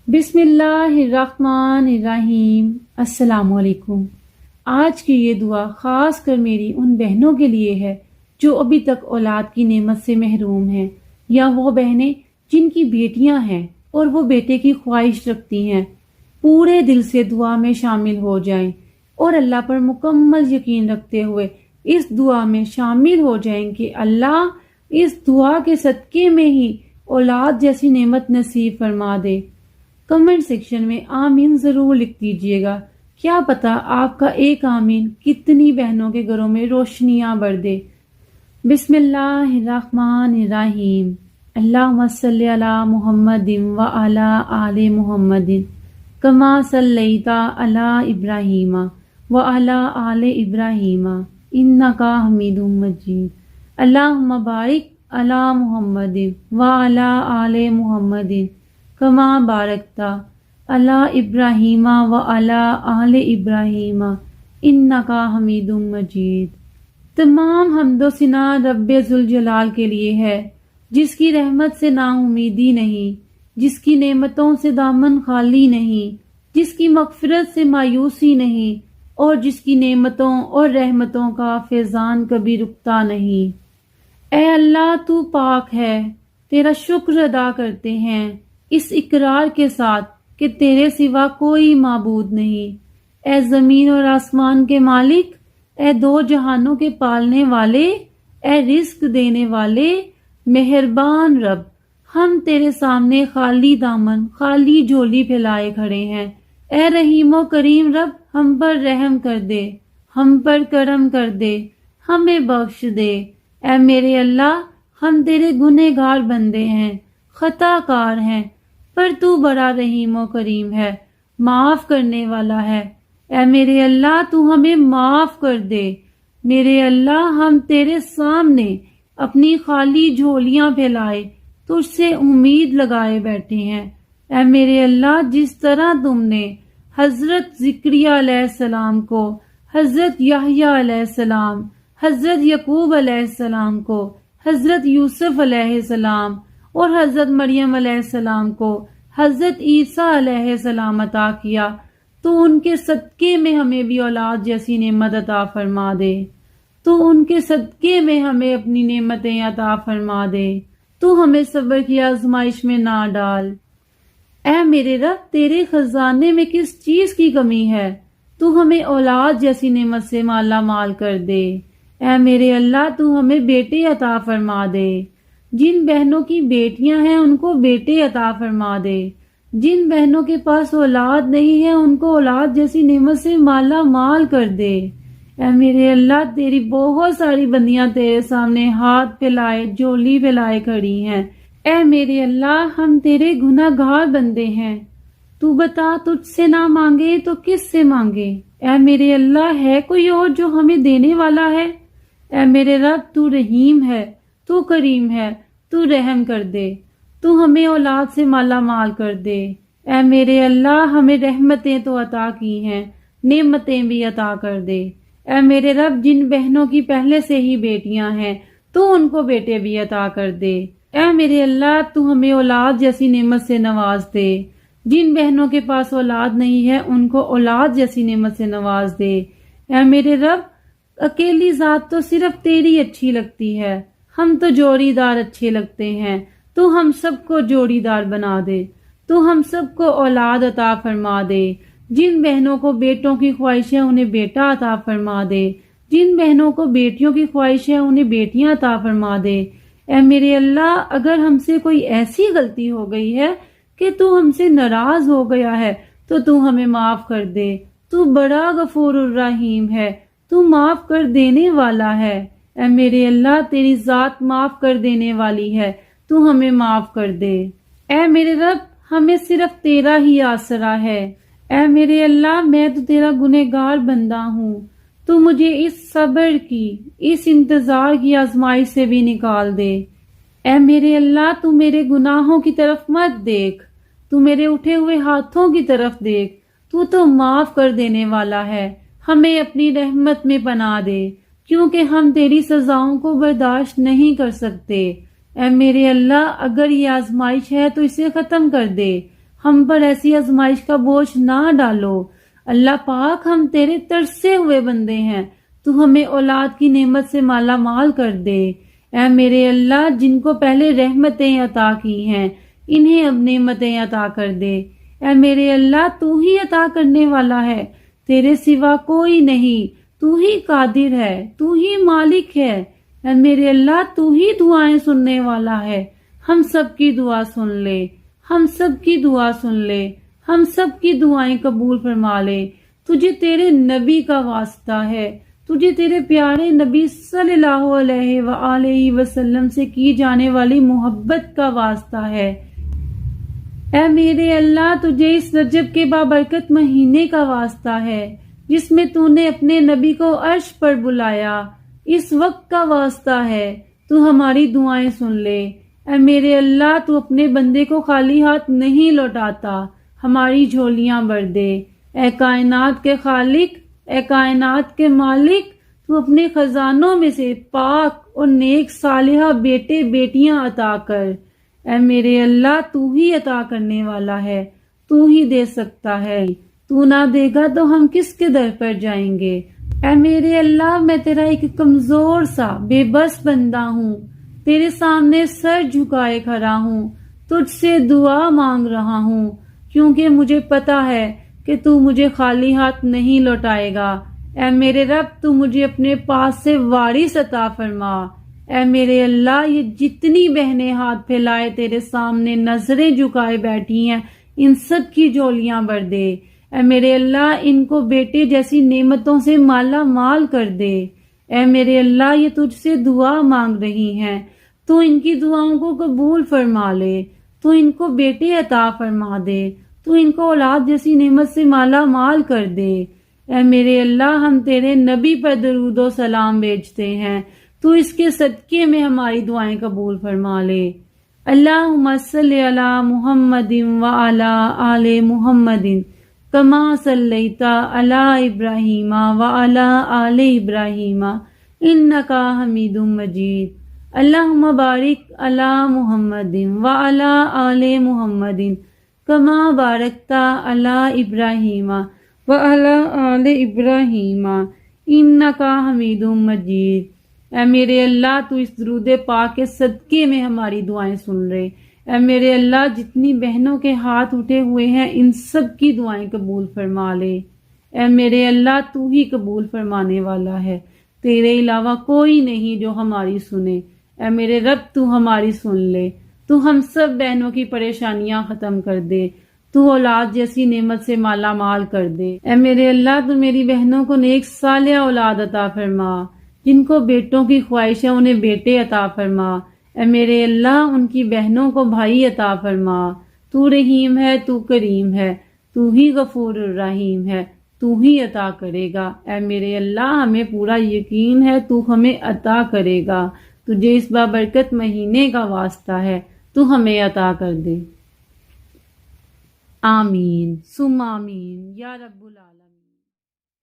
بسم اللہ الرحمن الرحیم۔ السلام علیکم۔ آج کی یہ دعا خاص کر میری ان بہنوں کے لیے ہے جو ابھی تک اولاد کی نعمت سے محروم ہیں، یا وہ بہنیں جن کی بیٹیاں ہیں اور وہ بیٹے کی خواہش رکھتی ہیں۔ پورے دل سے دعا میں شامل ہو جائیں اور اللہ پر مکمل یقین رکھتے ہوئے اس دعا میں شامل ہو جائیں کہ اللہ اس دعا کے صدقے میں ہی اولاد جیسی نعمت نصیب فرما دے۔ کمنٹ سیکشن میں آمین ضرور لکھ دیجئے گا۔ کیا پتا آپ کا ایک آمین کتنی بہنوں کے گھروں میں روشنیاں بھر دے۔ بسم اللہ الرحمن الرحیم۔ اللہم صلی علی محمد وعلی آل محمد کما صلیت علی ابراہیم وعلی آل ابراہیم انک حمید مجید۔ اللہم بارک علی محمد وعلی آل محمد کما بارکتا علی ابراہیم وعلی آل ابراہیم انک حمید مجید۔ تمام حمد و ثنا رب ذوالجلال کے لیے ہے، جس کی رحمت سے نا امیدی نہیں، جس کی نعمتوں سے دامن خالی نہیں، جس کی مغفرت سے مایوسی نہیں، اور جس کی نعمتوں اور رحمتوں کا فیضان کبھی رکتا نہیں۔ اے اللہ تو پاک ہے، تیرا شکر ادا کرتے ہیں اس اقرار کے ساتھ کہ تیرے سوا کوئی معبود نہیں۔ اے زمین اور آسمان کے مالک، اے دو جہانوں کے پالنے والے، اے رزق دینے والے، مہربان رب، ہم تیرے سامنے خالی دامن خالی جھولی پھیلائے کھڑے ہیں۔ اے رحیم و کریم رب، ہم پر رحم کر دے، ہم پر کرم کر دے، ہمیں بخش دے۔ اے میرے اللہ، ہم تیرے گنہگار بندے ہیں، خطا کار ہیں، پر تو بڑا رحیم و کریم ہے، معاف کرنے والا ہے۔ اے میرے اللہ، تو ہمیں معاف کر دے۔ میرے اللہ، ہم تیرے سامنے اپنی خالی جھولیاں پھیلائے تجھ سے امید لگائے بیٹھے ہیں۔ اے میرے اللہ، جس طرح تم نے حضرت زکریا علیہ السلام کو، حضرت یحییٰ علیہ السلام، حضرت یعقوب علیہ السلام کو، حضرت یوسف علیہ السلام اور حضرت مریم علیہ السلام کو حضرت عیسیٰ علیہ السلام عطا کیا، تو ان کے صدقے میں ہمیں بھی اولاد جیسی نعمت عطا فرما دے۔ تو ان کے صدقے میں ہمیں اپنی نعمتیں عطا فرما دے۔ تو ہمیں صبر کی آزمائش میں نہ ڈال۔ اے میرے رب، تیرے خزانے میں کس چیز کی کمی ہے؟ تو ہمیں اولاد جیسی نعمت سے مالا مال کر دے۔ اے میرے اللہ، تو ہمیں بیٹے عطا فرما دے۔ جن بہنوں کی بیٹیاں ہیں ان کو بیٹے عطا فرما دے۔ جن بہنوں کے پاس اولاد نہیں ہے ان کو اولاد جیسی نعمت سے مالا مال کر دے۔ اے میرے اللہ، تیری بہت ساری بندیاں تیرے سامنے ہاتھ پھیلائے جھولی پھیلائے کھڑی ہیں۔ اے میرے اللہ، ہم تیرے گناہ گار بندے ہیں، تو بتا تجھ سے نہ مانگے تو کس سے مانگے؟ اے میرے اللہ، ہے کوئی اور جو ہمیں دینے والا ہے؟ اے میرے رب، تو رحیم ہے، تو کریم ہے، تو رحم کر دے، تو ہمیں اولاد سے مالا مال کر دے۔ اے میرے اللہ، ہمیں رحمتیں تو عطا کی ہیں، نعمتیں بھی عطا کر دے۔ اے میرے رب، جن بہنوں کی پہلے سے ہی بیٹیاں ہیں تو ان کو بیٹے بھی عطا کر دے۔ اے میرے اللہ، تو ہمیں اولاد جیسی نعمت سے نواز دے۔ جن بہنوں کے پاس اولاد نہیں ہے ان کو اولاد جیسی نعمت سے نواز دے۔ اے میرے رب، اکیلی ذات تو صرف تیری اچھی لگتی ہے، ہم تو جوڑی دار اچھے لگتے ہیں، تو ہم سب کو جوڑی دار بنا دے، تو ہم سب کو اولاد عطا فرما دے۔ جن بہنوں کو بیٹوں کی خواہش ہے انہیں بیٹا عطا فرما دے، جن بہنوں کو بیٹیوں کی خواہش ہے انہیں بیٹیاں عطا فرما دے۔ اے میرے اللہ، اگر ہم سے کوئی ایسی غلطی ہو گئی ہے کہ تو ہم سے ناراض ہو گیا ہے تو تو ہمیں معاف کر دے۔ تو بڑا غفور الرحیم ہے، تو معاف کر دینے والا ہے۔ اے میرے اللہ، تیری ذات معاف کر دینے والی ہے، تو ہمیں معاف کر دے۔ اے میرے رب، ہمیں صرف تیرا ہی آسرا ہے۔ اے میرے اللہ، میں تو تیرا گنہگار بندہ ہوں، تو مجھے اس صبر کی، اس انتظار کی آزمائش سے بھی نکال دے۔ اے میرے اللہ، تو میرے گناہوں کی طرف مت دیکھ، تو میرے اٹھے ہوئے ہاتھوں کی طرف دیکھ، تو معاف کر دینے والا ہے۔ ہمیں اپنی رحمت میں پناہ دے، کیونکہ ہم تیری سزاؤں کو برداشت نہیں کر سکتے۔ اے میرے اللہ، اگر یہ آزمائش ہے تو اسے ختم کر دے، ہم پر ایسی آزمائش کا بوجھ نہ ڈالو۔ اللہ پاک، ہم تیرے ترسے ہوئے بندے ہیں، تو ہمیں اولاد کی نعمت سے مالا مال کر دے۔ اے میرے اللہ، جن کو پہلے رحمتیں عطا کی ہیں انہیں اب نعمتیں عطا کر دے۔ اے میرے اللہ، تو ہی عطا کرنے والا ہے، تیرے سوا کوئی نہیں، تو ہی قادر ہے، تو ہی مالک ہے۔ اے میرے اللہ، تو ہی دعائیں سننے والا ہے، ہم سب کی دعا سن لے، ہم سب کی دعا سن لے، ہم سب کی دعائیں قبول فرما لے۔ تجھے تیرے نبی کا واسطہ ہے، تجھے تیرے پیارے نبی صلی اللہ علیہ وآلہ وسلم سے کی جانے والی محبت کا واسطہ ہے۔ اے میرے اللہ، تجھے اس رجب کے بابرکت مہینے کا واسطہ ہے جس میں تو نے اپنے نبی کو عرش پر بلایا، اس وقت کا واسطہ ہے، تو ہماری دعائیں سن لے۔ اے میرے اللہ، تو اپنے بندے کو خالی ہاتھ نہیں لوٹاتا، ہماری جھولیاں بھر دے۔ اے کائنات کے خالق، اے کائنات کے مالک، تو اپنے خزانوں میں سے پاک اور نیک صالحہ بیٹے بیٹیاں عطا کر۔ اے میرے اللہ، تو ہی عطا کرنے والا ہے، تو ہی دے سکتا ہے، تو نہ دے گا تو ہم کس کے در پر جائیں گے۔ اے میرے اللہ، میں تیرا ایک کمزور سا بے بس بندہ ہوں، تیرے سامنے سر جھکائے کھڑا ہوں، تجھ سے دعا مانگ رہا ہوں، کیونکہ مجھے پتا ہے کہ تو مجھے خالی ہاتھ نہیں لوٹائے گا۔ اے میرے رب، تو مجھے اپنے پاس سے وارث عطا فرما۔ اے میرے اللہ، یہ جتنی بہنیں ہاتھ پھیلائے تیرے سامنے نظریں جھکائے بیٹھی ہیں، ان سب کی جھولیاں بھر دے۔ اے میرے اللہ، ان کو بیٹے جیسی نعمتوں سے مالا مال کر دے۔ اے میرے اللہ، یہ تجھ سے دعا مانگ رہی ہیں، تو ان کی دعاؤں کو قبول فرما لے، تو ان کو بیٹے عطا فرما دے، تو ان کو اولاد جیسی نعمت سے مالا مال کر دے۔ اے میرے اللہ، ہم تیرے نبی پر درود و سلام بھیجتے ہیں، تو اس کے صدقے میں ہماری دعائیں قبول فرما لے۔ اللہم صلی علی محمد وعلی آل محمد کما صلیت علی ابراہیم وعلی آل ابراہیم انکا حمید مجید۔ اللہم بارک علی محمد وعلی آل محمد کما بارکت علی ابراہیم وعلی آل ابراہیم انکا حمید مجید۔ اے میرے اللہ، تو اس درود پاک کے صدقے میں ہماری دعائیں سن لے۔ اے میرے اللہ، جتنی بہنوں کے ہاتھ اٹھے ہوئے ہیں ان سب کی دعائیں قبول فرما لے۔ اے میرے اللہ، تو ہی قبول فرمانے والا ہے، تیرے علاوہ کوئی نہیں جو ہماری سنے۔ اے میرے رب، تو ہماری سن لے، تو ہم سب بہنوں کی پریشانیاں ختم کر دے، تو اولاد جیسی نعمت سے مالا مال کر دے۔ اے میرے اللہ، تو میری بہنوں کو نیک صالح اولاد عطا فرما، جن کو بیٹوں کی خواہش ہے انہیں بیٹے عطا فرما۔ اے میرے اللہ، ان کی بہنوں کو بھائی عطا فرما۔ تو رحیم ہے، تو کریم ہے، تو ہی غفور الرحیم ہے، تو ہی عطا کرے گا۔ اے میرے اللہ، ہمیں پورا یقین ہے تو ہمیں عطا کرے گا، تجھے اس بابرکت مہینے کا واسطہ ہے، تو ہمیں عطا کر دے۔ آمین ثم آمین یا رب العالمین۔